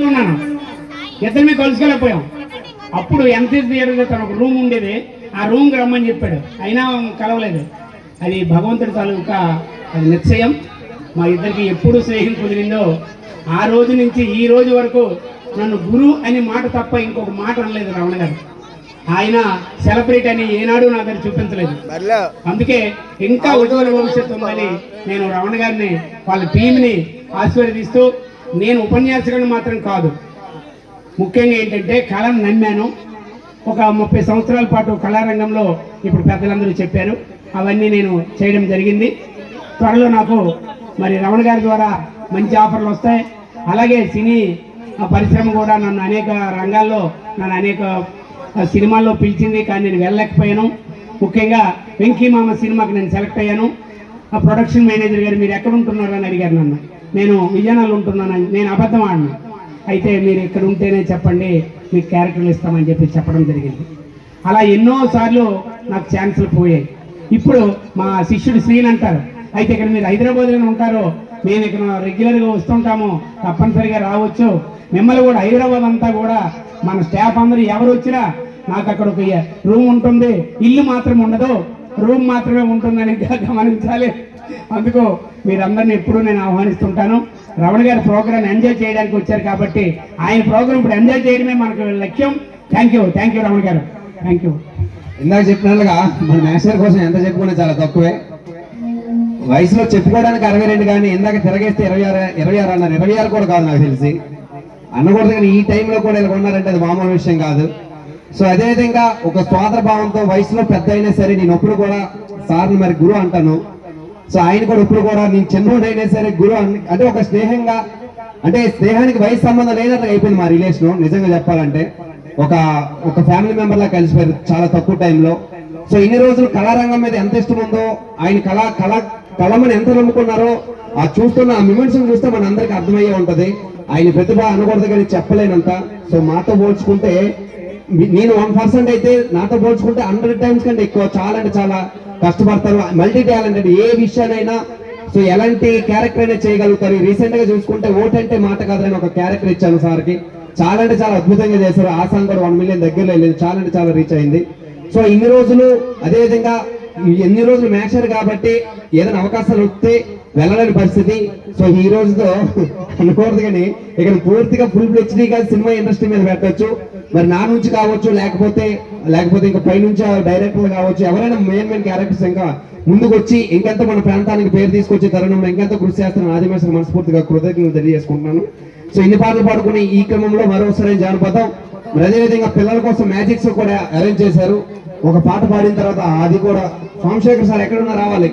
ఉన్నాను, ఇద్దరిని కలుసుకోలేకపోయాం. అప్పుడు ఎంసీ థియేటర్లో తన ఒక రూమ్ ఉండేది, ఆ రూమ్కి రమ్మని చెప్పాడు, అయినా కలవలేదు. అది భగవంతుడి తాలూకా అది నిశ్చయం. మా ఇద్దరికి ఎప్పుడు స్నేహం కుదిరిందో ఆ రోజు నుంచి ఈ రోజు వరకు నన్ను గురు అనే మాట తప్ప ఇంకొక మాట అనలేదు రమణ గారు. ఆయన సెలబ్రిటీ అని ఏనాడు నా దగ్గర చూపించలేదు. అందుకే ఇంకా ఉజ్వల భవిష్యత్తు ఉందని నేను రమణ గారిని వాళ్ళ టీంని ఆశీర్వదిస్తూ, నేను ఉపన్యాసకుడిని మాత్రం కాదు, ముఖ్యంగా ఏంటంటే కళను నమ్మాను. ఒక 30 సంవత్సరాల పాటు కళారంగంలో ఇప్పుడు పెద్దలందరూ చెప్పారు, అవన్నీ నేను చేయడం జరిగింది. త్వరలో నాకు మరి రమణ గారి ద్వారా మంచి ఆఫర్లు వస్తాయి. అలాగే సినీ పరిశ్రమ కూడా నన్ను అనేక రంగాల్లో అనేక సినిమాల్లో పిలిచింది, కానీ నేను వెళ్ళలేకపోయాను. ముఖ్యంగా వెంకీ మామ సినిమాకి నేను సెలెక్ట్ అయ్యాను. ఆ ప్రొడక్షన్ మేనేజర్ గారు మీరు ఎక్కడ ఉంటున్నారు అని అడిగారు నన్ను. నేను విజయనగరంలో ఉంటున్నానని. నేను అబద్ధం ఆడినా. అయితే మీరు ఇక్కడ ఉంటేనే చెప్పండి, మీకు క్యారెక్టర్లు ఇస్తామని చెప్పడం జరిగింది. అలా ఎన్నోసార్లు నాకు ఛాన్సులు పోయాయి. ఇప్పుడు మా శిష్యుడు శ్రీని అంటారు, అయితే ఇక్కడ మీరు హైదరాబాద్లోనే ఉంటారో, మేము ఇక్కడ రెగ్యులర్గా వస్తుంటాము, తప్పనిసరిగా రావచ్చు. మిమ్మల్ని కూడా హైదరాబాద్ అంతా కూడా మన స్టాఫ్ అందరూ ఎవరు వచ్చినా నాకు అక్కడ ఒక రూమ్ ఉంటుంది, ఇల్లు మాత్రం ఉండదు, రూమ్ మాత్రమే ఉంటుందని గమనించాలి. అందుకు మీరందరినీ ఎప్పుడూ నేను ఆహ్వానిస్తుంటాను. రమణ గారి ప్రోగ్రామ్ ఎంజాయ్ చేయడానికి వచ్చారు కాబట్టి ఆయన ప్రోగ్రామ్ ఇప్పుడు ఎంజాయ్ చేయడమే మనకు లక్ష్యం. థ్యాంక్ యూ రమణ గారు, థ్యాంక్ యూ. ఇందాక చెప్పినట్లుగా మన మేస్టర్ కోసం ఎంత చెప్పుకున్నా చాలా తక్కువే. వయసులో చెప్పుకోవడానికి 62, కానీ ఇందాక తిరగేస్తే 26 అన్నారు. 26 కూడా కాదు నాకు తెలిసి, అనకూడదు. కానీ ఈ టైంలో కూడా ఇలా ఉన్నారంటే అది మామూలు విషయం కాదు. సో అదేవిధంగా ఒక స్వాతంత్ర భావంతో వయసులో పెద్ద అయినా సరే నేను ఎప్పుడు కూడా సార్ని మరి గురు అంటాను. సో ఆయన కూడా ఇప్పుడు కూడా నేను చిన్నోడైనా సరే గురు అంటే ఒక స్నేహంగా, అంటే స్నేహానికి వయసు సంబంధం లేనట్లుగా అయిపోయింది మా రిలేషన్. నిజంగా చెప్పాలంటే ఒక ఫ్యామిలీ మెంబర్ లా కలిసిపోయారు చాలా తక్కువ టైంలో. సో ఇన్ని రోజులు కళారంగం మీద ఎంత ఇష్టం ఉందో, ఆయన కళమని ఎంత నమ్ముకున్నారో ఆ చూస్తున్న ఆ మూమెంట్స్ చూస్తే మన అందరికి అర్థమయ్యే ఉంటది. ఆయన ప్రతిభ అనకూడదు కానీ చెప్పలేనంత. సో మాతో పోల్చుకుంటే నేను 1% అయితే, నాతో పోల్చుకుంటే 100 times కంటే ఎక్కువ. చాలా అంటే చాలా కష్టపడతారు, మల్టీ టాలెంటెడ్. ఏ విషయానైనా సో ఎలాంటి క్యారెక్టర్ అయినా చేయగలుగుతారు. రీసెంట్ గా చూసుకుంటే ఓటంటే మాట కాదని ఒక క్యారెక్టర్ ఇచ్చాను సార్కి, చాలా అంటే చాలా అద్భుతంగా చేశారు. ఆ సాంగ్ కూడా 1 million దగ్గరలో వెళ్ళింది, చాలా అంటే చాలా రీచ్ అయింది. సో ఇన్ని రోజులు అదేవిధంగా ఎన్ని రోజులు మ్యాచర్ కాబట్టి ఏదైనా అవకాశాలు వస్తే వెళ్ళలేని పరిస్థితి. సో ఈ రోజుతో అనుకోవద్దు కానీ ఇక్కడ పూర్తిగా ఫుల్ ఫ్లెడ్జ్డ్గా సినిమా ఇండస్ట్రీ మీద పెట్టచ్చు. మరి నా నుంచి కావచ్చు, లేకపోతే ఇంకా పైనుంచి డైరెక్టర్లు కావచ్చు, ఎవరైనా మెయిన్ క్యారెక్టర్స్ ఇంకా ముందుకు వచ్చి ఇంకెంత మన ప్రాంతానికి పేరు తీసుకొచ్చే తరుణంలో ఇంకెంత కృషి చేస్తున్న ఆదివాసులు మనస్ఫూర్తిగా కృతజ్ఞతలు తెలియజేసుకుంటున్నాను. సో ఇన్ని పాటలు పాడుకుని ఈ క్రమంలో మరోసారి జానపదం, మరి అదేవిధంగా పిల్లల కోసం మ్యాజిక్స్ కూడా అరేంజ్ చేశారు. ఒక పాట పాడిన తర్వాత అది కూడా సోమశేఖర్ సార్ ఎక్కడున్నా రావాలి.